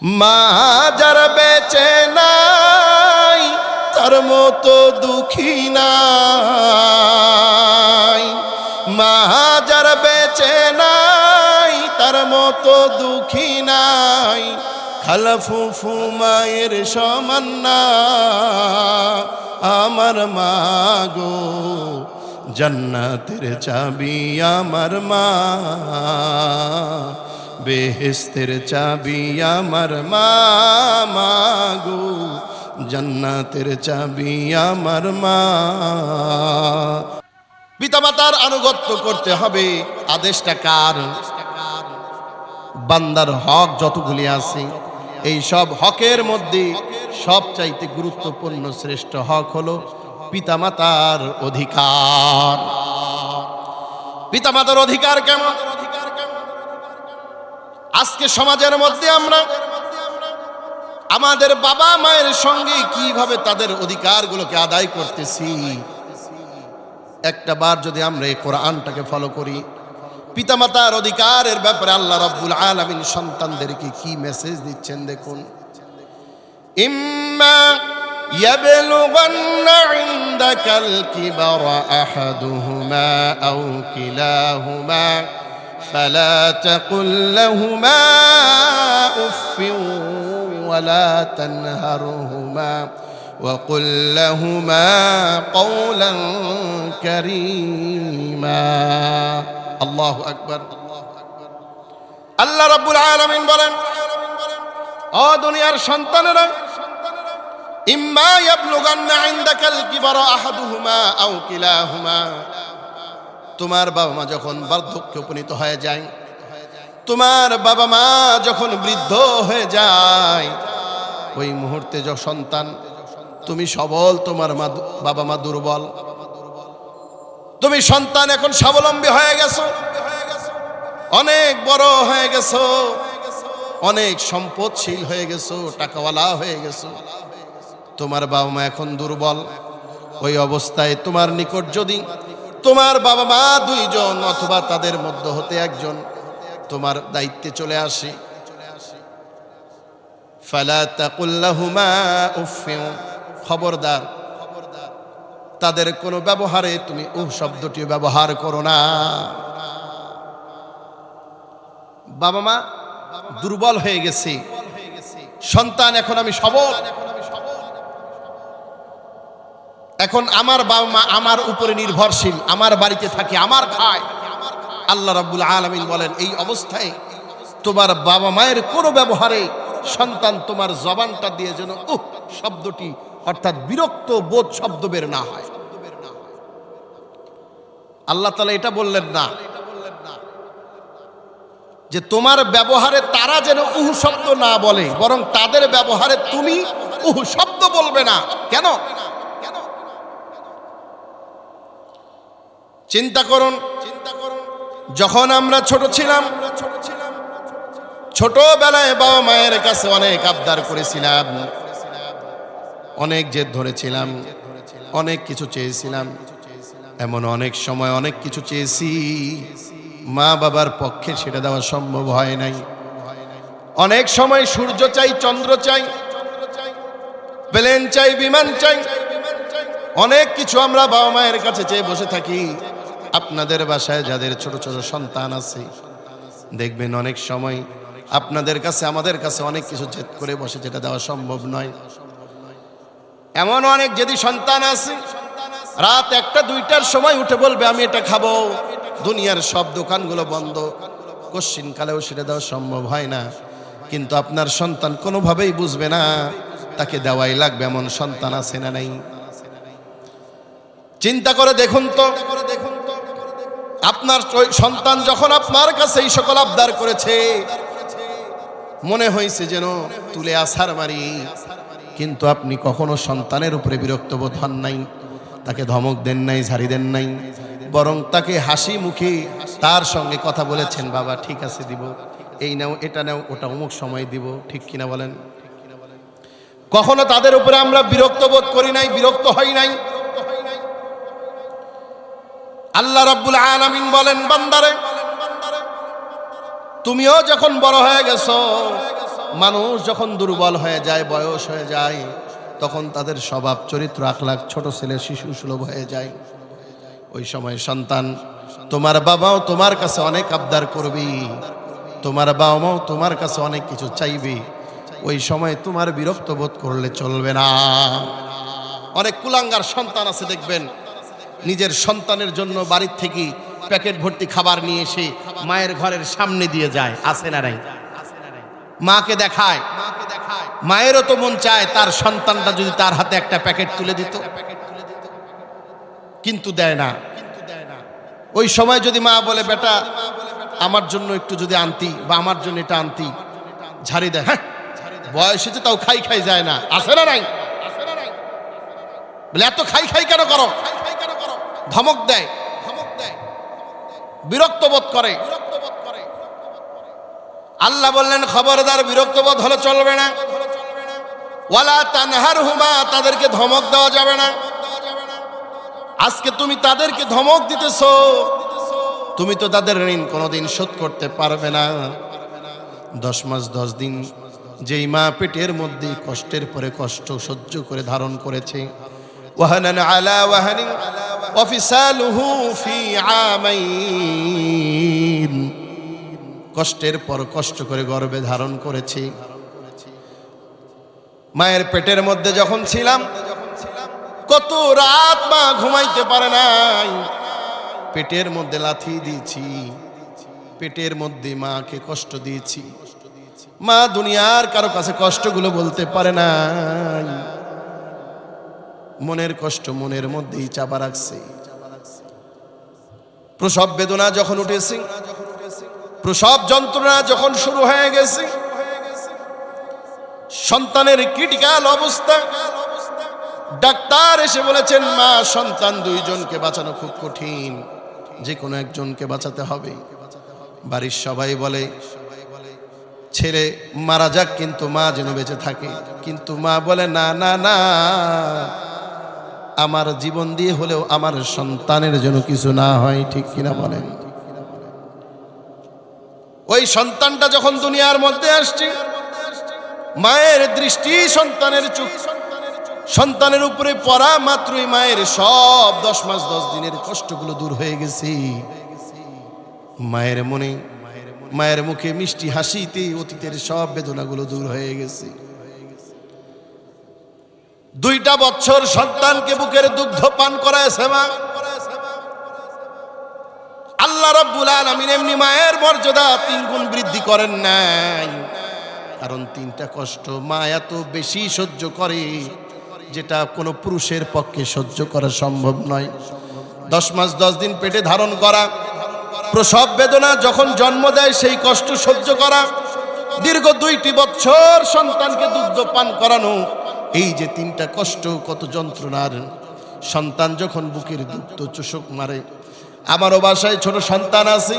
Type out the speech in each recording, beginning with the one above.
মা যার বেঁচে নাই তার মতো দুঃখী নাই, মা যার বেঁচে নাই তার মতো দুঃখী নাই, খালা ফুফু মায়ের সমান না আমার মা গো, জান্নাতের চাবি আমার মা, বেহেশতের চাবি আমার মা, মা গো জান্নাতের চাবি আমার মা। পিতামাতার আনুগত্য করতে হবে, আদেশটা কার? বান্দার হক যতগুলি আছে এই সব হকের মধ্যে সবচাইতে গুরুত্বপূর্ণ শ্রেষ্ঠ হক হলো পিতামাতার অধিকার। পিতামাতার অধিকার কেমন? আজকে সমাজের মধ্যে আমরা আমাদের বাবা মায়ের সঙ্গে কিভাবে তাদের অধিকারগুলোকে আদায় করতেছি, একটা বার যদি আমরা এই কোরআনটাকে ফলো করি, পিতামাতার অধিকারের ব্যাপারে আল্লাহ রাব্বুল আলামিন সন্তানদেরকে কি মেসেজ দিচ্ছেন দেখুন। ইম্মা ইয়াবলুগান্না ইনদাকাল কিবারা আহাদুহুমা আও কিলাহুমা ফালা তাকুল লাহুমা উফফিন ওয়ালা তানহারহুমা وقل لهما قولا كريما। আল্লাহু আকবার। আল্লাহ রাব্বুল আলামিন বলেন, ও দুনিয়ার সন্তানেরা, ইম্মা ইয়াবলুগান্না ইনদাকাল কিবারা আহাদুহুমা আও কিলাহুমা, তোমার বাবা মা যখন বার্ধক্যে উপনীত হয়ে যায়, তোমার বাবা মা যখন বৃদ্ধ হয়ে যায়, ওই মুহূর্তে যে সন্তান, তুমি সবল, তোমার বাবা মা দুর্বল, তুমি সন্তান এখন স্বাবলম্বী হয়ে গেছো, অনেক বড় হয়ে গেছো, অনেক সম্পদশীল হয়ে গেছো, টাকাওয়ালা হয়ে গেছো, তোমার বাবা মা এখন দুর্বল। ওই অবস্থায় তোমার নিকট যদি তোমার বাবা মা দুইজন অথবা তাদের মধ্য হতে একজন তোমার দায়িত্বে চলে আসে, ফালা তাকুল লাহুমা উফফিন, খবরদার তাদের কোনো ব্যবহারে তুমি উহ শব্দটি ব্যবহার করো না। বাবা মা দুর্বল হয়ে গেছে, সন্তান এখন আমি সবল, এখন আমার বাবা মা আমার উপরে নির্ভরশীল, আমার বাড়িতে থাকে, আমার খায়। আল্লাহ রাব্বুল আলামিন বলেন, এই অবস্থায় তোমার বাবা মায়ের কোনো ব্যবহারে সন্তান তোমার জবানটা দিয়ে যেন উহ শব্দটি অর্থাৎ বিরক্ত বোধ শব্দ বের না হয়। আল্লাহ তাআলা এটা বললেন না যে তোমার ব্যবহারে তারা যেন উহ শব্দ না বলে, বরং তাদের ব্যবহারে তুমি উহ শব্দ বলবে না। কেন? চিন্তা করুন, যখন আমরা ছোট ছিলাম, ছোটবেলায় বাবা মায়ের কাছে অনেক আবদার করেছিলাম, অনেক জেদ ধরেছিলাম, অনেক কিছু চেয়েছিলাম, এমন অনেক সময় অনেক কিছু চেয়েছি, মা বাবার পক্ষে সেটা দেওয়া সম্ভব হয় নাই। অনেক সময় সূর্য চাই, চন্দ্র চাই, প্লেন চাই, বিমান চাই, অনেক কিছু আমরা বাবা মায়ের কাছে চেয়ে বসে থাকি। আপনাদের বাসায় যাদের ছোট ছোট সন্তান আছে, দেখবেন অনেক সময় আপনাদের কাছে আমাদের কাছে অনেক কিছু জেদ করে বসে, যেটা দেওয়া সম্ভব নয়। এমন অনেক যদি সন্তান আছে, রাত 1টা 2টার সময় উঠে বলবে আমি এটা খাবো, দুনিয়ার সব দোকানগুলো বন্ধ, কোশ্চিন কালেও সেটা দেওয়া সম্ভব হয় না। কিন্তু আপনার সন্তান কোনোভাবেই বুঝবে না, তাকে দেওয়াই লাগবে, এমন সন্তান আছে না নাই? চিন্তা করে দেখুন তো, আপনার সন্তান যখন আপনার কাছে এই সকল আবদার করেছে, মনে হয়েছে যেন তুলে আছাড় মারি, কিন্তু আপনি কখনো সন্তানের উপরে বিরক্ত বোধ হন নাই, তাকে ধমক দেন নাই, ঝাড়ি দেন নাই, বরং তাকে হাসি মুখে তার সঙ্গে কথা বলেছেন, বাবা ঠিক আছে দিব, এই নাও, এটা নাও, ওটা অমুক সময় দিব, ঠিক কিনা বলেন? কখনো তাদের উপরে আমরা বিরক্ত বোধ করি নাই, বিরক্ত হই নাই। আল্লাহ রাব্বুল আলামিন বলেন, বান্দারে তুমিও যখন বড় হয়ে গেছো, মানুষ যখন দুর্বল হয়ে যায়, বয়স হয়ে যায়, তখন তাদের স্বভাব চরিত্র আখলাক ছোট ছেলে শিশু সুলভ হয়ে যায়। ওই সময় সন্তান, তোমার বাবাও তোমার কাছে অনেক আবদার করবি, তোমার বাবা মাও তোমার কাছে অনেক কিছু চাইবে। ওই সময় তোমার বিরক্ত বোধ করলে চলবে না। অনেক কুলাঙ্গার সন্তান আছে দেখবেন, নিজের সন্তানের জন্য বাড়ির থেকে প্যাকেট ভর্তি খাবার নিয়ে এসে মায়ের ঘরের সামনে দিয়ে যায়, আছে না নাই? মাকে দেখায়, মায়েরও তো মন চায় তার সন্তানটা যদি তার হাতে একটা প্যাকেট তুলে দিত, কিন্তু দেয় না। ওই সময় যদি মা বলে, বেটা আমার জন্য একটু যদি আনতি, বা আমার জন্য এটা আনতি, ঝাড়ি দেয়, হ্যাঁ বয়স হয়েছে তাও খাই খাই যায় না, আছে না নাই? বলে এত খাই খাই কেন করো, ধমক দেয়, বিরক্ত বোধ করে। আল্লাহ বললেন খবরদার, বিরক্ত বোধ হলে চলবে না। ওয়ালা তানহারহুমা, তাদেরকে ধমক দেওয়া যাবে না। আজকে তুমি তাদেরকে ধমক দিতেছো, তুমি তো তাদের ঋণ কোনোদিন শোধ করতে পারবে না। 10 মাস 10 দিন যেই মা পেটের মধ্যে কষ্টের পরে কষ্ট সহ্য করে ধারণ করেছে, ওয়াহানান আলা ওয়াহানিন ওয়া ফিসালুহু ফি আমাইন, কষ্টের পর কষ্ট করে গর্ভে ধারণ করেছে। মায়ের পেটের মধ্যে যখন ছিলাম, কত রাত মা ঘুমাইতে পারে নাই, পেটের মধ্যে লাথি দিয়েছি, পেটের মধ্যে মাকে কষ্ট দিয়েছি। মা দুনিয়ার কারো কাছে কষ্টগুলো বলতে পারে নাই, মনের কষ্ট মনের মধ্যেই চাপা রাখছে। প্রসব বেদনা যখন উঠেছে, প্রসব যন্ত্রণা যখন শুরু হয়ে গেছে, সন্তানের ক্রিটিক্যাল অবস্থা, ডাক্তার এসে বলেছেন মা সন্তান 2 জনকে বাঁচানো খুব কঠিন, যে কোনো একজনকে বাঁচাতে হবে। বাড়ির সবাই বলে ছেলে মারা যাক কিন্তু মা যেন বেঁচে থাকে, কিন্তু মা বলে না না না, আমার জীবন দিয়ে হলেও আমার সন্তানের যেন কিছু না হয়। ঠিক কিনা বলেন? ওই সন্তানটা যখন দুনিয়ার মধ্যে আসছে, মায়ের দৃষ্টি সন্তানের চোখ, সন্তানের উপরে পড়া মাত্রই মায়ের সব 10 মাস 10 দিনের কষ্টগুলো দূর হয়ে গেছে। মায়ের মনে, মায়ের মুখে মিষ্টি হাসিতে অতীতের সব বেদনাগুলো দূর হয়ে গেছে। 2টা বছর সন্তানকে বুকের দুগ্ধ পান করায়ছে মা। আল্লাহ রাব্বুল আলামিন এমনি মায়ের মর্যাদা 3 গুণ বৃদ্ধি করেন নাই, কারণ 3টা কষ্ট মা এত বেশি সহ্য করে যেটা কোনো পুরুষের পক্ষে সহ্য করা সম্ভব নয়। 10 মাস 10 দিন পেটে ধারণ করা, প্রসব বেদনা যখন জন্ম দেয় সেই কষ্ট সহ্য করা, দীর্ঘ 2টি বছর সন্তানকে দুগ্ধ পান করানো, এই যে 3টা কষ্ট কত যন্ত্রণার। সন্তান যখন বুকের দুগ্ধ চোষক মারে, আমারও বাসায় ছোট সন্তান আছে,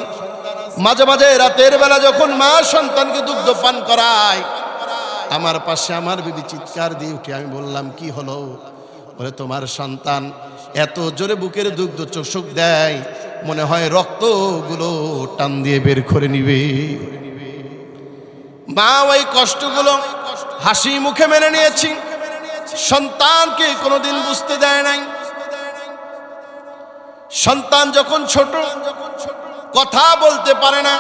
মাঝে মাঝে রাতের বেলা যখন মা সন্তানকে দুগ্ধ পান করায়, আমার পাশে আমার বিবি চিৎকার দিয়ে উঠে, আমি বললাম কি হলো? বলে তোমার সন্তান এত জোরে বুকের দুগ্ধ চোষক দেয়, মনে হয় রক্তগুলো টান দিয়ে বের করে নিবে। মা ওই কষ্টগুলো হাসি মুখে মেনে নিয়েছি, সন্তানকে কোনোদিন বুঝতে দেয় নাই। সন্তান যখন ছোট, কথা বলতে পারে না,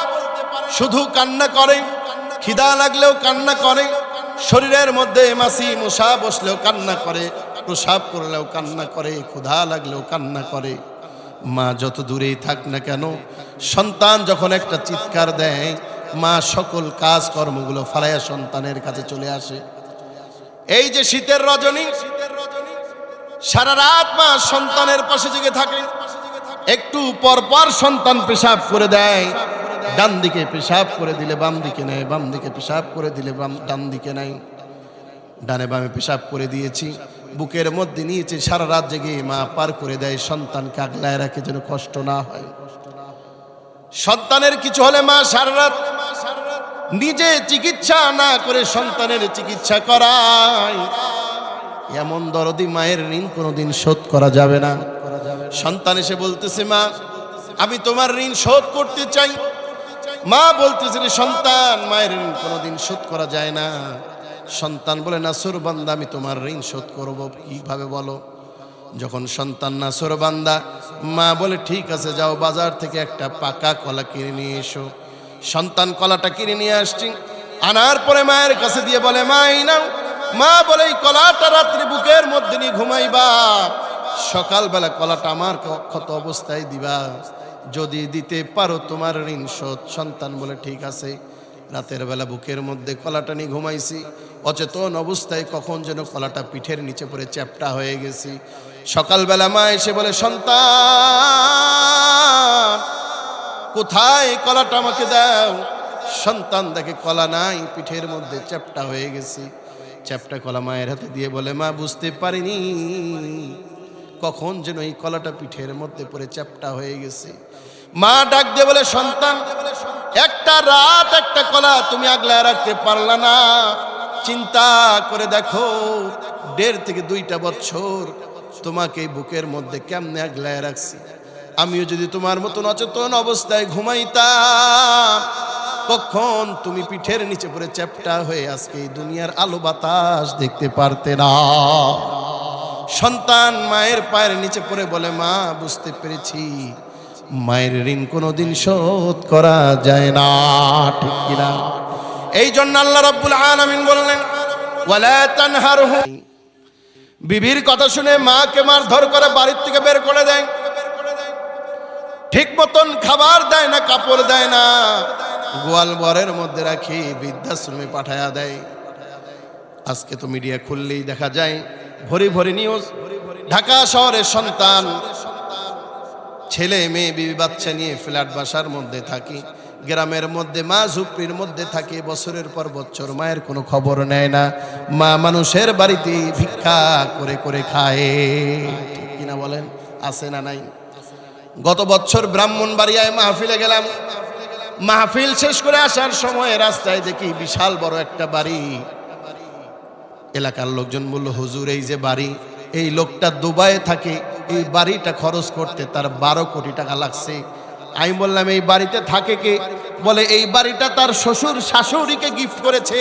শুধু কান্না করে, খিদা লাগলেও কান্না করে, শরীরের মধ্যে মাছি মশা বসলেও কান্না করে, প্রসাব করলেও কান্না করে, ক্ষুধা লাগলেও কান্না করে। মা যত দূরেই থাক না কেন, সন্তান যখন একটা চিৎকার দেয়, মা সকল কাজ কর্মগুলো ফালাইয়া সন্তানের কাছে চলে আসে। এই যে শীতের রজনী, সারা রাত মা সন্তানের পাশে জেগে থাকে। একটু পর পর সন্তান পেশাব করে দেয়, ডান দিকে পেশাব করে দিলে বাম দিকে নেয়, বাম দিকে পেশাব করে দিলে ডান দিকে নেয়। ডানে বামে পেশাব করে দিয়েছি, বুকের মধ্যে নিয়েছে, সারা রাত জেগে মা পার করে দেয়, সন্তানকে আগলায় রাখে যেন কষ্ট না হয়। সন্তানের কিছু হলে মা সারা রাত নিজে চিকিৎসা না করে সন্তানের চিকিৎসা করায়। এমন দরদি মায়ের ঋণ কোনোদিন শোধ করা যাবে না। সন্তান এসে বলতেছে, মা আমি তোমার ঋণ শোধ করতে চাই, মা বলতেছিল সন্তান মায়ের ঋণ কোনোদিন শোধ করা যায় না। সন্তান বলে নাসর বান্দা আমি তোমার ঋণ শোধ করব কিভাবে বলো। যখন সন্তান নাসর বান্দা, মা বলে ঠিক আছে যাও বাজার থেকে একটা পাকা কলা কিনে নিয়ে এসো। সন্তান কলাটা কিনে নিয়ে আসছি, আনার পরে মায়ের কাছে দিয়ে বলে মা এই নাও। মা বলে এই কলাটা রাত্রি বুকের মধ্যে নিয়ে ঘুমাইবা, সকালবেলা কলাটা আমার ক্ষত অবস্থায় দিবা, যদি দিতে পারো তোমার ঋণ শোধ। সন্তান বলে ঠিক আছে। রাতের বেলা বুকের মধ্যে কলাটা নিয়ে ঘুমাইছি, অচেতন অবস্থায় কখন যেন কলাটা পিঠের নিচে পড়ে চ্যাপ্টা হয়ে গেছি। সকালবেলা মা এসে বলে সন্তান কোথায় কলাটা আমাকে দাও। সন্তান দেখে কলা নাই, পিঠের মধ্যে চ্যাপ্টা হয়ে গেছি। চ্যাপ্টা কলা মায়ের হাতে দিয়ে বলে মা বুঝতে পারিনি কখন যেন এই কলাটা পিঠের মধ্যে পড়ে চ্যাপ্টা হয়ে গেছে। মা ডাক দিয়ে বলে সন্তান একটা রাত একটা কলা তুমি আগলা রাখতে পারলা না, চিন্তা করে দেখো 1.5 থেকে 2টা বছর তোমাকে বুকের মধ্যে কেমনে আগলায় রাখছি। আমিও যদি তোমার মতন অচেতন অবস্থায় ঘুমাইতাম, কখন তুমি পিঠের নিচে পড়ে চ্যাপ্টা হয়ে আজকে এই দুনিয়ার আলো বাতাস দেখতে পারতে না। সন্তান মায়ের পায়ের নিচে পড়ে বলে মা বুঝতে পেরেছি মায়ের ঋণ কোনোদিন শোধ করা যায় না, ঠিক কিনা? এই জন্য আল্লাহ রাব্বুল আলামিন বললেন ওয়ালা তানহারহু। বিবির কথা শুনে মাকে মারধর করে বাড়ির থেকে বের করে দেয়, ঠিক মতন খাবার দেয় না, কাপড় দেয় না, গোয়াল ঘরের মধ্যে রাখি বৃদ্ধাশ্রমে পাঠায়া দেয়। আজকে তো মিডিয়া খুললেই দেখা যায় ভরি ভরি নিউজ। ঢাকা শহরের সন্তান ছেলে মেয়ে বিবি বাচ্চা নিয়ে ফ্ল্যাট বাসার মধ্যে থাকি, গ্রামের মধ্যে মা ঝুপড়ির মধ্যে থাকে, বছরের পর বছর মায়ের কোনো খবর নেয় না। মা মানুষের বাড়িতে ভিক্ষা করে করে খায়, ঠিক কিনা বলেন? আছে না নাই? গত বছর ব্রাহ্মণবাড়িয়ায় মাহফিলে গেলাম। মাহফিল শেষ করে আসার সময় রাস্তায় দেখি বিশাল বড় একটা বাড়ি। এলাকার লোকজন বলল হুজুর এই যে বাড়ি, এই লোকটা দুবাইয়ে থাকে, এই বাড়িটা খরচ করতে তার 12 কোটি টাকা লাগছে। আমি বললাম এই বাড়িতে থাকে কে? বলে এই বাড়িটা তার শ্বশুর শাশুড়িকে গিফট করেছে।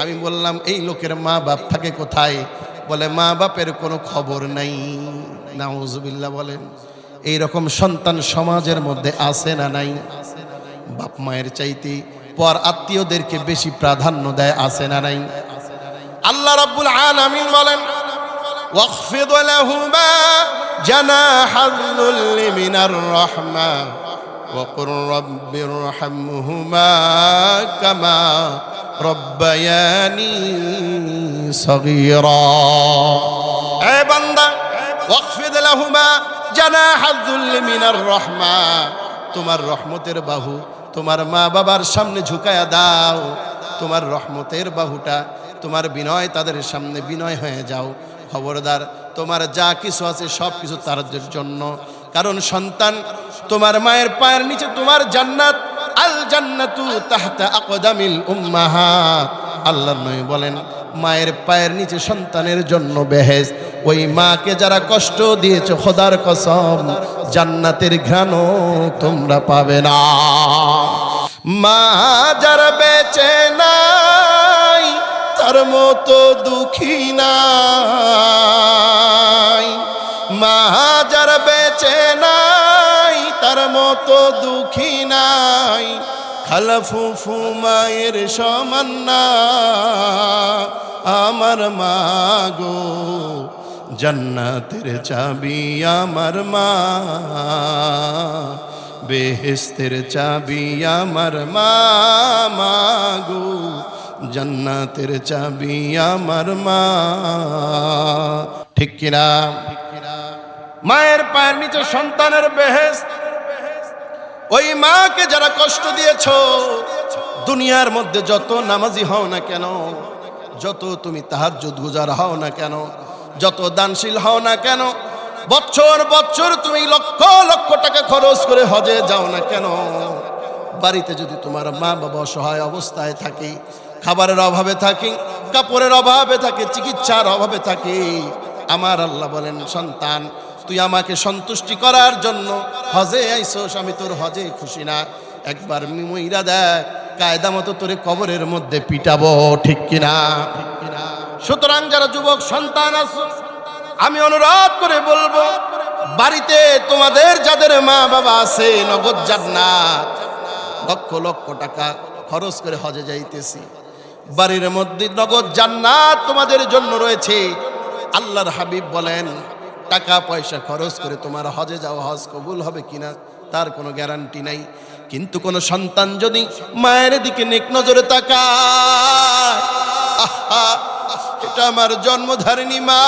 আমি বললাম এই লোকের মা বাপ থাকে কোথায়? বলে মা বাপের কোনো খবর নাই। নাউজুবিল্লাহ বলেন। এইরকম সন্তান সমাজের মধ্যে আছে না নাই? বাপ মায়ের চাইতে পর আত্মীয়দেরকে বেশি প্রাধান্য দেয়, আছে না নাই? আল্লাহ রাব্বুল আলামিন বলেন ওয়াখফিদ লাহুমা জানাহাল যুল্লি মিনার রাহমা ওয়া কুর রাব্বিরহামহুমা কামা রব্বায়ানি সগীরা। এ বান্দা ওয়াখফিদ লাহুমা জানাহাল যুল্লি মিনার রাহমা, তোমার রহমতের বাহু তোমার মা বাবার সামনে ঝুঁকায়া দাও। তোমার রহমতের বাহুটা, তোমার বিনয় তাদের সামনে বিনয় হয়ে যাও। খবরদার তোমার যা কিছু আছে সব কিছু তাদের জন্য। কারণ সন্তান তোমার মায়ের পায়ের নিচে তোমার জান্নাত, আল জান্নাতু তাহতা আকদামিল উম্মাহাত। আল্লাহর নবী বলেন মায়ের পায়ের নিচে সন্তানের জন্য বেহেশত। ওই মাকে যারা কষ্ট দিয়েছো খোদার কসম জান্নাতের ঘ্রাণও তোমরা পাবে না। মা যারা বেঁচে নাই তার মতো দুঃখী নাই, মা যারা বেঁচে নাই তার মতো দুঃখী নাই। খালা ফুফু মায়ের সমান না আমার মা গো, জান্নাতের চাবি আমার মা, বেহেশতের চাবি আমার মা, মা গো জান্নাতের চাবি আমার মা, ঠিক কিনা? মায়ের পায়ের নিচে সন্তানের বেহেশত। ওই মাকে যারা কষ্ট দিয়েছো, দুনিয়ার মধ্যে যত নামাজি হও না কেন, যত তুমি তাহাজ্জুদ গুজার হও না কেন, যত দানশীল হও না কেন, বছর বছর তুমি লক্ষ লক্ষ টাকা খরচ করে হজে যাও না কেন, বাড়িতে যদি তোমার মা বাবা অসহায় অবস্থায় থাকে, খাবারের অভাবে থাকে, কাপড়ের অভাবে থাকে, চিকিৎসার অভাবে থাকে, আমার আল্লাহ বলেন সন্তান তুই আমাকে সন্তুষ্টি করার জন্য হজে আইসোস, আমি তোর হজে খুশি না। একবার মইরা দেখ, কায়দা মতো তোরে কবরের মধ্যে পিটাবো, ঠিক কিনা? সুতরাং যারা যুবক সন্তান আছে, আমি অনুরোধ করে বলবো, বাড়িতে তোমাদের যাদের মা বাবা আছে, নগদ জান্নাত, লক্ষ লক্ষ টাকা খরচ করে হজে যাইতেছি, বাড়ির মধ্যে নগদ জান্নাত তোমাদের জন্য রয়েছে। আল্লাহর হাবিব বলেন, টাকা পয়সা খরচ করে তোমার হজে যাওয়া, হজ কবুল হবে কিনা তার কোনো গ্যারান্টি নাই। কিন্তু কোন সন্তান যদি মায়ের দিকে নেক নজরে তাকায়, আহা, এটা আমার জন্মধারিণী মা,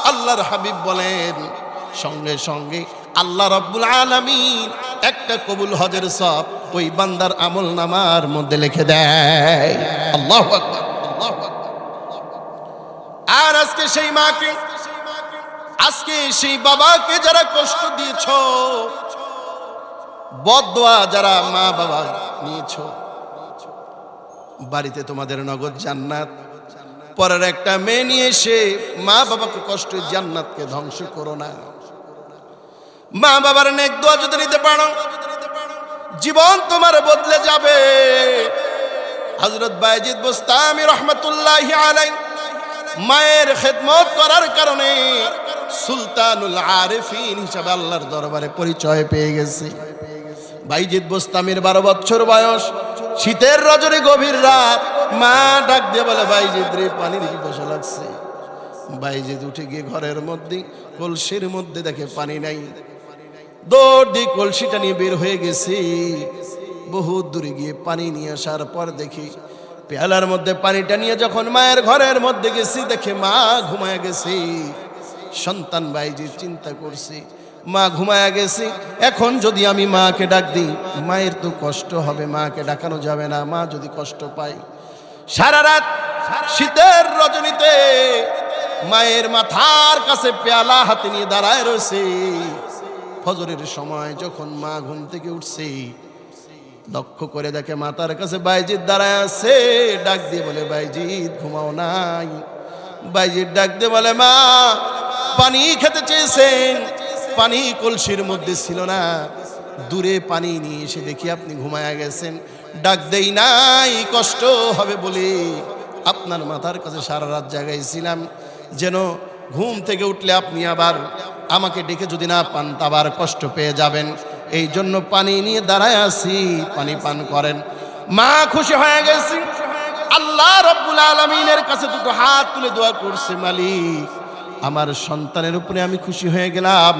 আল্লাহর হাবিব বলেন সঙ্গে সঙ্গে আল্লাহ রাব্বুল আলামিন একটা কবুল হজের সওয়াব ওই বান্দার আমল নামার মধ্যে লিখে দেয়। আল্লাহু আকবার, আল্লাহু আকবার। আর আজকে সেই মাকে, আজকে সেই বাবাকে যারা কষ্ট দিয়েছো, বদদোয়া যারা মা বাবা নিয়েছো, বাড়িতে তোমাদের নগদ জান্নাত, পরের একটা মেয়ে নিয়ে এসে মা বাবাকে কষ্ট, জান্নাতকে ধ্বংস করো না। মা বাবার নেক দোয়া যদি নিতে পারো, জীবন তোমার বদলে যাবে। হযরত বায়েজিদ বুস্তামি রাহমাতুল্লাহি আলাইহি মায়ের খেদমত করার কারণে সুলতানুল আরিফিন হিসাবে আল্লাহর দরবারে পরিচয় পেয়ে গেছে। বায়েজিদ বুস্তামির 12 বছর বয়স, শীতের রজনী গভীর রাত, মা ডাক দিয়ে বলে, বায়েজিদ রে, পানির পিপাসা লাগছে। বায়েজিদ উঠে গিয়ে ঘরের মধ্যে কলসির মধ্যে দেখে পানি নাই, দৌড় দিয়ে কলসিটা নিয়ে বের হয়ে গেছে। বহুত দূরে গিয়ে পানি নিয়ে আসার পর দেখি পেয়ালার মধ্যে পানিটা নিয়ে যখন মায়ের ঘরের মধ্যে গেছি, দেখে মা ঘুমায় গেছে। সন্তান বায়েজিদ চিন্তা করছে, মা ঘুমায়া গেছে, এখন যদি আমি মাকে ডাক দিই মায়ের তো কষ্ট হবে, মাকে ডাকানো যাবে না, মা যদি কষ্ট পায়। সারা রাত শীতের রজনীতে মায়ের মাথার কাছে পেয়ালা হাতে নিয়ে দাঁড়ায় রয়েছে। ফজরের সময় যখন মা ঘুম থেকে উঠছে, লক্ষ্য করে দেখে মাতার কাছে বায়েজিদ দাঁড়ায় আছে। ডাক দিয়ে বলে, বায়েজিদ ঘুমাও নাই? বায়েজিদ ডাক দিয়ে বলে, মা পানি খেতে চেয়েছেন, পানি কলসির মধ্যে ছিল না, দূরে পানি নিয়ে এসে দেখি আপনি ঘুমায়া গেছেন, ডাক দেই নাই কষ্ট হবে বলে আপনার মাথার কাছে সারা রাত জাগাইছিলাম, যেন ঘুম থেকে উঠলে আপনি আবার আমাকে ডেকে যদি না পান আবার কষ্ট পেয়ে যাবেন, এই জন্য পানি নিয়ে দাঁড়ায় আছি, পানি পান করেন। মা খুশি হয়ে গেছে, আল্লাহ রাব্বুল আলামিনের কাছে দুটো হাত তুলে দোয়া করছে, মালিক আমার সন্তানের উপরে আমি খুশি হয়ে গেলাম,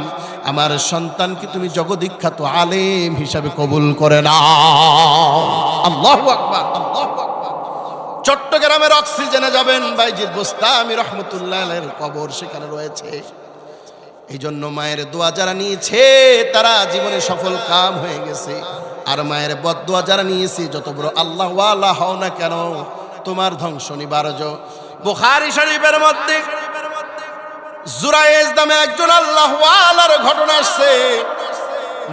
আমার সন্তানকে তুমি জগদ্বিখ্যাত আলেম হিসাবে কবুল করে নাও। আল্লাহু আকবার, আল্লাহু আকবার। চট্টগ্রামের অক্সিজেনে যাবেন, বায়েজিদ বুস্তামি রাহমাতুল্লাহি আলাইহির কবর সেখানে রয়েছে। এই জন্য মায়ের দোয়া যারা নিয়েছে তারা জীবনে সফল কাম হয়ে গেছে। আর মায়ের বদদোয়া যারা নিয়েছে, যত বড় আল্লাহ ওয়ালা হও না কেন, তোমার ধ্বংস নিবারজ। বুখারী শরীফের মধ্যে জুরাইজ নামে একজন আল্লাহ ওয়ালার ঘটনা আসছে।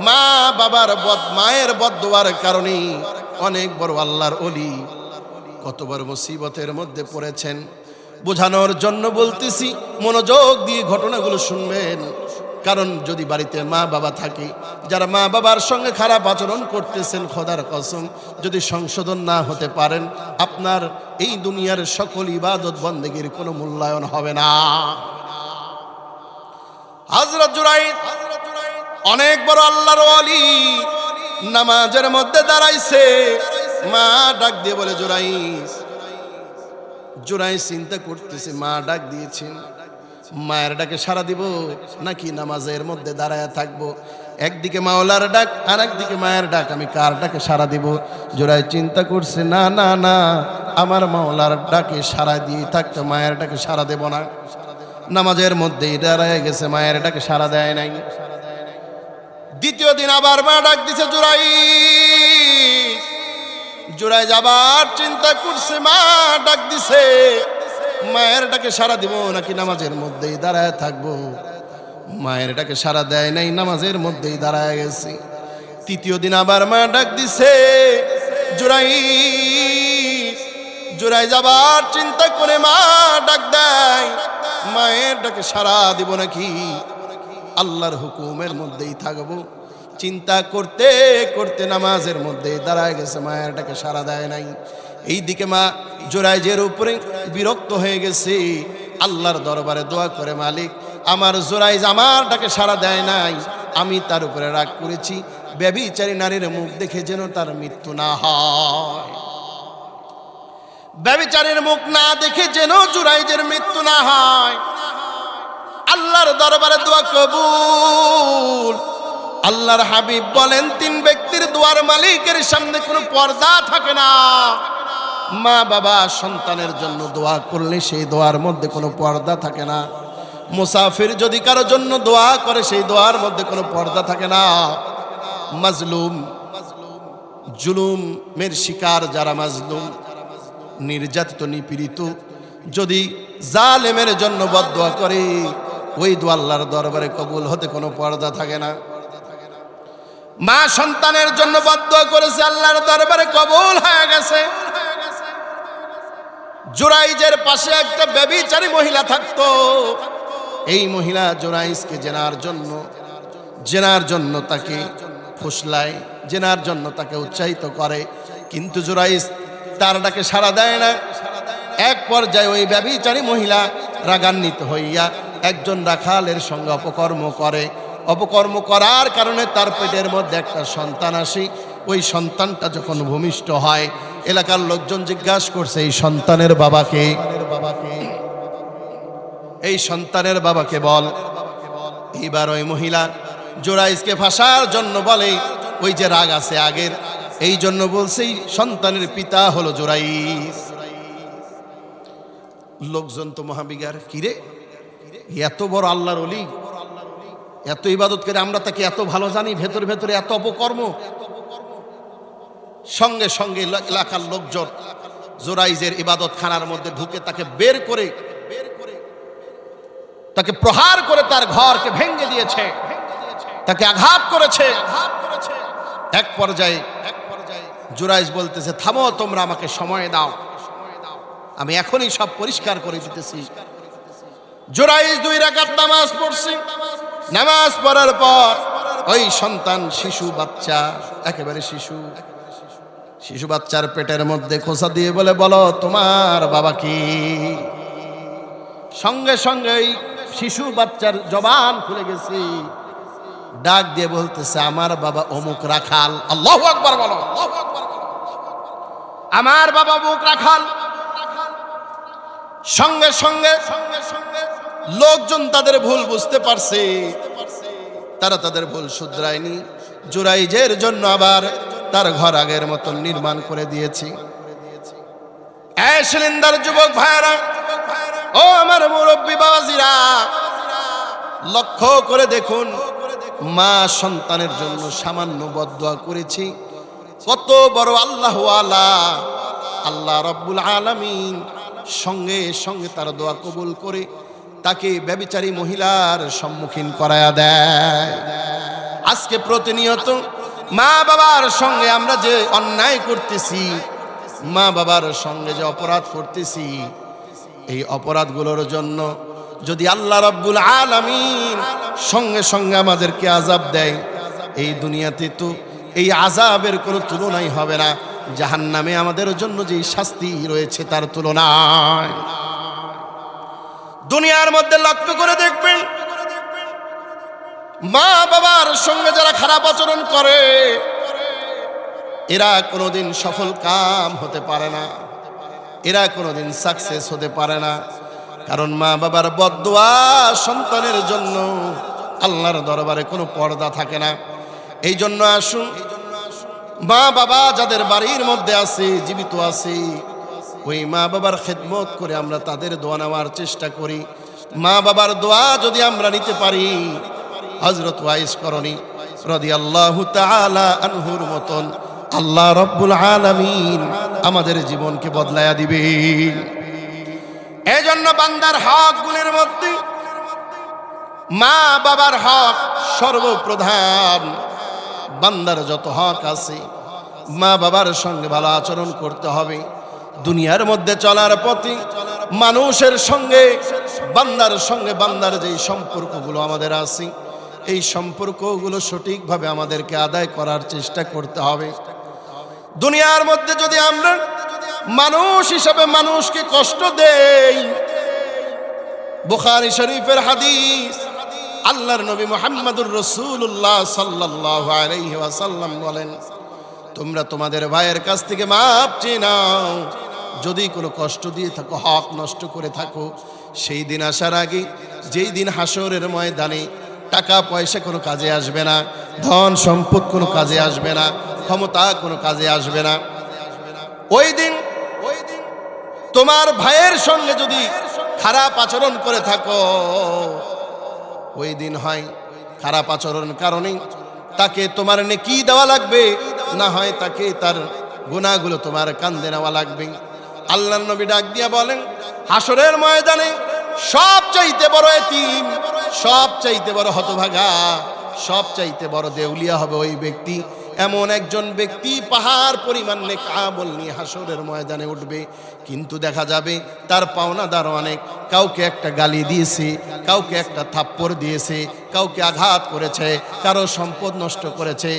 মা বাবার মায়ের বদদোয়ার কারণে অনেক বড় আল্লাহর ওলি কত বড় মুসিবতের মধ্যে পড়েছেন। বোঝানোর জন্য বলতেছি, মনোযোগ দিয়ে ঘটনাগুলো শুনবেন। কারণ যদি বাড়িতে মা বাবা থাকে, যারা মা বাবার সঙ্গে খারাপ আচরণ করতেছেন, খোদার কসম যদি সংশোধন না হতে পারেন, আপনার এই দুনিয়ার সকল ইবাদত বন্দেগীর কোনো মূল্যায়ন হবে না। হযরত জুরাইজ অনেক বড় আল্লাহর ওলি, নামাজের মধ্যে দাঁড়াইছে। মা ডাক দিয়ে বলে, জুরাইজ। জুরাইজ চিন্তা করতেছে, মা ডাক দিয়েছেন, মায়ের ডাকে সাড়া দিব নাকি নামাজের মধ্যে দাঁড়ায় থাকবো? একদিকে মাওলার ডাক, আর একদিকে মায়ের ডাক, আমি কার ডাকে সাড়া দিব? জুরাইজ চিন্তা করছে, না না না, আমার মাওলার ডাকে সাড়া দিয়ে থাকতে, মায়ের ডাকে সাড়া দেব না। নামাজের মধ্যেই দাঁড়ায় গেছে, মায়ের ডাকে সাড়া দেয় নাই। দ্বিতীয় দিন আবার মা ডাক দিছে, জুরাইজ। জুরাইজ আবার চিন্তা করছে, মা ডাক দিছে, মায়ের ডাকে সাড়া দিব নাকি নামাজের মধ্যেই দাঁড়ায় থাকবো? মায়ের ডাকে সাড়া দেয় নাই, নামাজের মধ্যেই দাঁড়ায় গেছে। তৃতীয় দিন আবার মা ডাক দিছে, জুরাইজ। জুরাইজ আবার চিন্তা করে মা ডাক দেয়, মায়ের ডাকে সাড়া দিব নাকি আল্লাহর হুকুমের মধ্যেই থাকবো? চিন্তা করতে করতে নামাজের মধ্যে দাঁড়ায় গেছে, মায়ের ডাকে সাড়া দেয় নাই। এইদিকে মা জুরাইজের উপরে বিরক্ত হয়ে গেছে, আল্লাহর দরবারে দোয়া করে, মালিক আমার জুরাইজ আমার ডাকে সাড়া দেয় নাই, আমি তার উপরে রাগ করেছি, ব্যভিচারী নারীর মুখ দেখে যেন তার মৃত্যু না হয়, ব্যভিচারীর মুখ না দেখে যেন জুরাইজের মৃত্যু না হয়। আল্লাহর দরবারে দোয়া কবুল। আল্লাহর হাবিব বলেন, 3 ব্যক্তির দোয়ার মালিকের সামনে কোনো পর্দা থাকে না। মা বাবা সন্তানের জন্য দোয়া করলে সেই দোয়ার মধ্যে কোনো পর্দা থাকে না। মুসাফির যদি কারোর জন্য দোয়া করে সেই দোয়ার মধ্যে কোনো পর্দা থাকে না। মাজলুম, জুলুমের শিকার যারা মাজলুম, নির্যাতিত নিপীড়িত, যদি জালেমের জন্য বদদোয়া করে ওই দোয়া আল্লাহর দরবারে কবুল হতে কোনো পর্দা থাকে না। মা সন্তানের জন্য বদদোয়া করেছে, আল্লাহর দরবারে কবুল হয়ে গেছে। জুরাইজের পাশে একটা ব্যভিচারী মহিলা থাকতো। এই মহিলা জুরাইজকে জেনার জন্য তাকে ফুসলায়, জেনার জন্য তাকে উৎসাহিত করে, কিন্তু জুরাইজ তার ডাকে সাড়া দেয় না। এক পর্যায়ে ওই ব্যভিচারী মহিলা রাগান্বিত হইয়া একজন রাখালের সঙ্গে অপকর্ম করে। অপকর্ম করার কারণে তার পেটের মধ্যে একটা সন্তান আসে। ওই সন্তানটা যখন ভূমিষ্ঠ হয়, এলাকার লোকজন জিজ্ঞাসা করছে, এই সন্তানের বাবাকে, এই সন্তানের বাবাকে বল। এইবার ওই মহিলা জুরাইজকে ফাঁসার জন্য বলে, ওই যে রাগ আছে আগের, এই জন্য বলছে সন্তানের পিতা হলো জুরাইজ। লোকজন তো মহাবিগার, কিরে এত বড় আল্লাহর ওলি, এত ইবাদত করে, আমরা তাকে এত ভালো জানি, ভেতরে ভেতরে এত অপকর্ম। সঙ্গে সঙ্গে এলাকার লোকজন জুরাইজের ইবাদত খানার মধ্যে ঢুকে তাকে বের করে, তাকে প্রহার করে তার ঘরকে ভেঙে দিয়েছে, তাকে আঘাত করেছে। এক পর্যায়ে জুরাইজ বলতেছে, থামো তোমরা, আমাকে সময় দাও, আমি এখনই সব পরিষ্কার করে দিতেছি। জুরাইজ 2 রাকাত নামাজ পড়ছে। নামাজ পড়ার পর ওই সন্তান, শিশু বাচ্চা, একেবারে শিশু বাচ্চার পেটের মধ্যে খোঁচা দিয়ে বলে, বলো তোমার বাবা কি? সঙ্গে সঙ্গে ওই শিশু বাচ্চার জবান খুলে গেছে, ডাক দিয়ে বলতেছে, আমার বাবা অমুক রাখাল। আল্লাহু আকবার বলো। আমার বাবা অমুক রাখাল। সঙ্গে সঙ্গে লোকজন তাদের ভুল বুঝতে পারছে, তারা তাদের ভুল শুধরায়নি। জুরাইজের জন্য আবার তার ঘর আগের মতন নির্মাণ করে দিয়েছি। সিলিন্ডার যুবক ভাইরা, ও আমার মুরব্বী বাবাজিরা, লক্ষ্য করে দেখুন, মা সন্তানের জন্য সামান্য বদদোয়া করেছি, কত বড় আল্লাহওয়ালা আল্লাহ রব্বুল আলামিন সঙ্গে সঙ্গে তার দোয়া কবুল করে তাকে ব্যভিচারী মহিলার সম্মুখীন করায়া দেয়। আজকে প্রতিনিয়ত মা বাবার সঙ্গে আমরা যে অন্যায় করতেছি, মা বাবার সঙ্গে যে অপরাধ করতেছি, এই অপরাধগুলোর জন্য যদি আল্লাহ রাব্বুল আলামিন সঙ্গে সঙ্গে আমাদেরকে আযাব দেয়, এই দুনিয়াতে তো এই আযাবের কোনো তুলনাই হবে না। জাহান্নামে আমাদের জন্য যে শাস্তি রয়েছে তার তুলনায়। দুনিয়ার মধ্যে লক্ষ্য করে দেখবেন, মা বাবার সঙ্গে যারা খারাপ আচরণ করে, এরা কোনোদিন সফল কাম হতে পারে না, এরা কোনোদিন সাকসেস হতে পারে না। কারণ মা বাবার বদদোয়া সন্তানের জন্য আল্লাহর দরবারে কোনো পর্দা থাকে না। এই জন্য আসুন, মা বাবা যাদের বাড়ির মধ্যে আছে, জীবিত আছে, ওই মা বাবার খেদমত করে আমরা তাদের দোয়া নেওয়ার চেষ্টা করি। মা বাবার দোয়া যদি আমরা নিতে পারি, হযরত ওয়াইস করণী রাদিয়াল্লাহু তাআলা আনহুর মতন আল্লাহ রাব্বুল আলামিন আমাদের জীবনকে বদলায়া দিবেন। এজন্য বান্দার হকগুলোর মধ্যে মা বাবার হক সর্বপ্রধান। বান্দার যত হক আছে, মা বাবার সঙ্গে ভালো আচরণ করতে হবে। দুনিয়ার মধ্যে চলার পথে মানুষের সঙ্গে, বান্দার সঙ্গে বান্দার যেই সম্পর্কগুলো আমাদের আছে, এই সম্পর্কগুলো সঠিকভাবে আমাদেরকে আদায় করার চেষ্টা করতে হবে। দুনিয়ার মধ্যে যদি আমরা মানুষ হিসাবে মানুষকে কষ্ট দেই, বুখারী শরীফের হাদিস, আল্লাহর নবী মুহাম্মদুর রাসূলুল্লাহ সাল্লাল্লাহু আলাইহি ওয়াসাল্লাম বলেন, তোমরা তোমাদের ভাইয়ের কাছ থেকে মাপ চেয়ে নাও। যদি কোনো কষ্ট দিয়ে থাকো, হক নষ্ট করে থাকো, সেই দিন আসার আগে, যেই দিন হাসরের ময়দানে টাকা পয়সা কোনো কাজে আসবে না, ধন সম্পদ কোনো কাজে আসবে না, ক্ষমতা কোনো কাজে আসবে না, ওই দিন তোমার ভাইয়ের সঙ্গে যদি খারাপ আচরণ করে থাকো, ওই দিন হয় খারাপ আচরণ কারণে তাকে তোমার নেকি দেওয়া লাগবে, না হয় তাকে তার গুনাহগুলো তোমার কাঁধে নেওয়া লাগবে। আল্লাহর নবী ডাক দিয়া বলেন, হাসরের ময়দানে সবচাইতে বড় এতিম, সবচাইতে বড় হতভাগা, সবচাইতে বড় দেউলিয়া হবে ওই ব্যক্তি। এমন একজন ব্যক্তি পাহাড় পরিমাণ নেক আমল নিয়ে হাসরের ময়দানে উঠবে, কিন্তু দেখা যাবে তার পাওনাদার অনেক। কাউকে একটা গালি দিয়েছে, কাউকে একটা থাপ্পড় দিয়েছে, কাউকে আঘাত করেছে, কারো সম্পদ নষ্ট করেছে,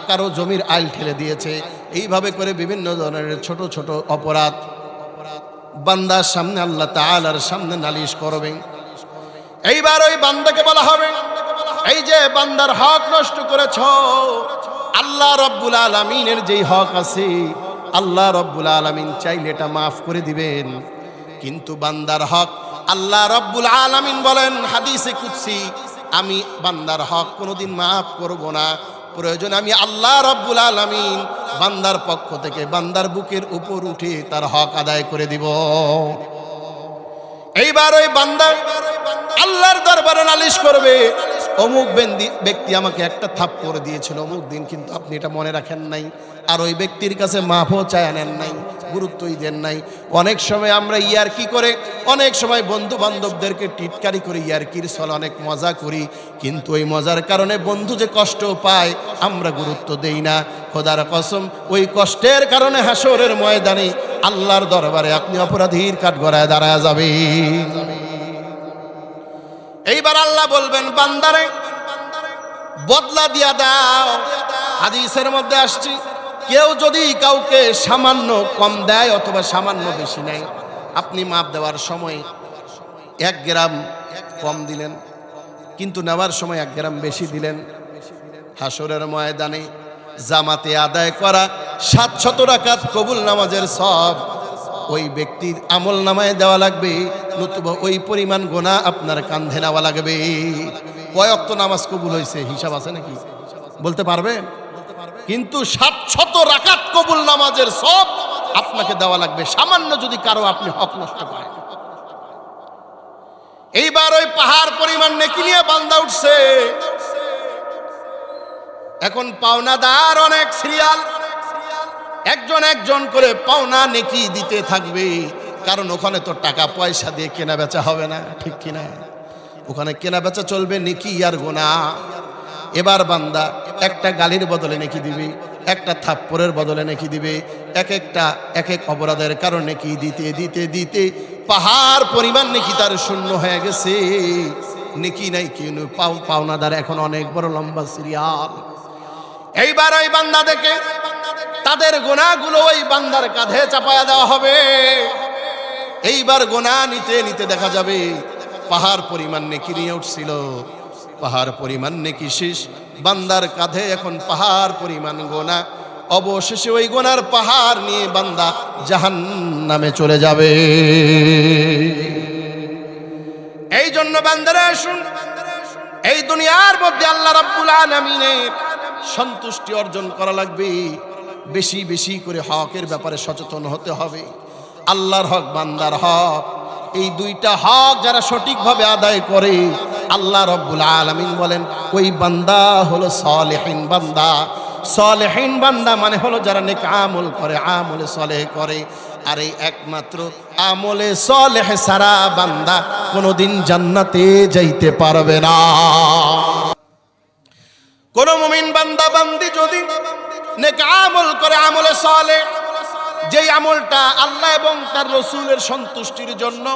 কারো জমির আইল ঠেলে দিয়েছে। এইভাবে করে বিভিন্ন ধরনের ছোট ছোট অপরাধ বান্দার সামনে আল্লাহ তাআলার সামনে নালিশ করবেন। এইবার ওই বান্দাকে বলা হবে, এই যে বান্দার হক নষ্ট করেছ, আল্লাহ রাব্বুল আলামিনের যেই হক আছে, আল্লাহ রাব্বুল আলামিন চাইলে এটা মাফ করে দিবেন। কিন্তু বান্দার হক, আল্লাহ রাব্বুল আলামিন বলেন হাদিসে কুদসি, আমি বান্দার হক কোনোদিন মাফ করব না। প্রয়োজন আমি আল্লাহ রাব্বুল আলামিন বান্দার পক্ষ থেকে বান্দার বুকের উপর উঠে তার হক আদায় করে দিব। এইবার ওই বান্দা আল্লাহর দরবারে নালিশ করবে, অমুক ব্যক্তি আমাকে একটা থাপ্পড় দিয়েছিল অমুক দিন, কিন্তু আপনি এটা মনে রাখেন নাই, আর ওই ব্যক্তির কাছে মাফও চায় নেন নাই, গুরুত্বই দেন নাই। অনেক সময় আমরা ইয়ারকি করে, অনেক সময় বন্ধু বান্ধবদেরকে টিটকারি করি, ইয়ারকির ছলে অনেক মজা করি, কিন্তু ওই মজার কারণে বন্ধু যে কষ্ট পায় আমরা গুরুত্ব দেই না। খোদার কসম, ওই কষ্টের কারণে হাসরের ময়দানে আল্লাহর দরবারে আপনি অপরাধীর কাঠগড়ায় দাঁড়ায় যাবে। এইবার আল্লাহ বলবেন, বান্দারে বদলা দিয়া দাও। হাদিসের মধ্যে আসছে, কেউ যদি কাউকে সামান্য কম দেয় অথবা সামান্য বেশি নেয়, আপনি মাপ দেওয়ার সময় 1 গ্রাম কম দিলেন, কিন্তু নেওয়ার সময় 1 গ্রাম বেশি দিলেন, হাসরের ময়দানে জামাতে আদায় করা 700 রাকাত কবুল নামাজের সওয়াব ওই ব্যক্তির আমল নামায় দেওয়া লাগবে, নতুবা ওই পরিমাণ গুনাহ আপনার কাঁধে নেওয়া লাগবে। কয় ওয়াক্ত নামাজ কবুল হয়েছে হিসাব আছে নাকি বলতে পারবেন? কিন্তু 700 রাকাত কবুল নামাজের সওয়াব আপনাকে দেওয়া লাগবে, সামান্য যদি কারো আপনি হক নষ্ট করেন। এইবার ওই পাহাড় পরিমাণ নেকি নিয়ে বান্দা উঠছে। এখন পাওনাদার অনেক সিরিয়াল, একজন একজন করে পাওনা নেকি দিতে থাকবে, কারণ ওখানে তো টাকা পয়সা দিয়ে কেনা বেচা হবে না, ঠিক কিনা? ওখানে কেনা বেচা চলবে নেকি আর গুনাহ। এবার বান্দা একটা গালির বদলে নেকি দিবে, একটা থাপ্পড়ের বদলে নেকি দিবে, এক এক অপরাধের কারণে নেকি দিতে দিতে দিতে পাহাড় পরিমাণ নেকি তার শূন্য হয়ে গেছে। নেকি নাই, কিন্তু পাওনাদার এখন অনেক বড় লম্বা সিরিয়াল। এইবার ওই বান্দা দেখে তাদের গুনাহগুলো ওই বান্দার কাঁধে চাপায়া দেওয়া হবে। এইবার গুনাহ নিতে নিতে দেখা যাবে পাহাড় পরিমাণ নেকি নিয়ে উঠছিল, পাহাড় পরিমাণ নেকি শেষ, বান্দার কাঁধে এখন পাহাড় পরিমাণ গুনাহ। অবশেষে ওই গুনার পাহাড় নিয়ে বান্দা জাহান্নামে চলে যাবে। এই জন্য বান্দারা শুন, এই দুনিয়ার মধ্যে আল্লাহ রাব্বুল আলামিনের সন্তুষ্টি অর্জন করা লাগবে। বেশি বেশি করে হকের ব্যাপারে সচেতন হতে হবে। আল্লাহর হক, বান্দার হক, এই দুইটা হক যারা সঠিকভাবে আদায় করে, আল্লাহ রাব্বুল আলামিন বলেন ওই বান্দা হলো সালেহিন বান্দা। সালেহিন বান্দা মানে হলো যারা নেক আমল করে, আমলে সালেহ করে। আর এই একমাত্র আমলে সালেহ সারা বান্দা কোনোদিন জান্নাতে যাইতে পারবে না। কোন মুমিন বান্দা বান্দি যদি নেক আমল করে, আমলে সালেহ, যেই আমলটা আল্লাহ এবং তার রাসূলের সন্তুষ্টির জন্য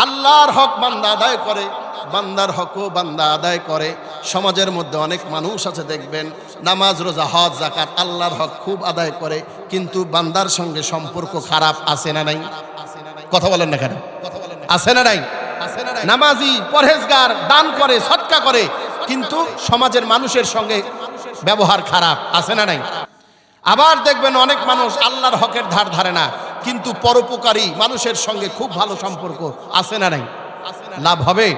আল্লাহর হক বান্দা আদায় করে, বান্দার হকও বান্দা আদায় করে। সমাজের মধ্যে অনেক মানুষ আছে দেখবেন নামাজ রোজা হজ যাকাত আল্লাহর হক খুব আদায় করে, কিন্তু বান্দার সঙ্গে সম্পর্ক খারাপ আছে না নাই? কথা বলেন না কেন? আছে না নাই? নামাজি পরহেজগার দান করে সদকা করে, কিন্তু সমাজের মানুষের সঙ্গে ব্যবহার খারাপ, আছে না নাই? আবার দেখবেন অনেক মানুষ আল্লাহর হকের ধার ধারে না, কিন্তু পরোপকারী মানুষের সঙ্গে খুব ভালো সম্পর্ক, আছে না নাই? লাভ হবে?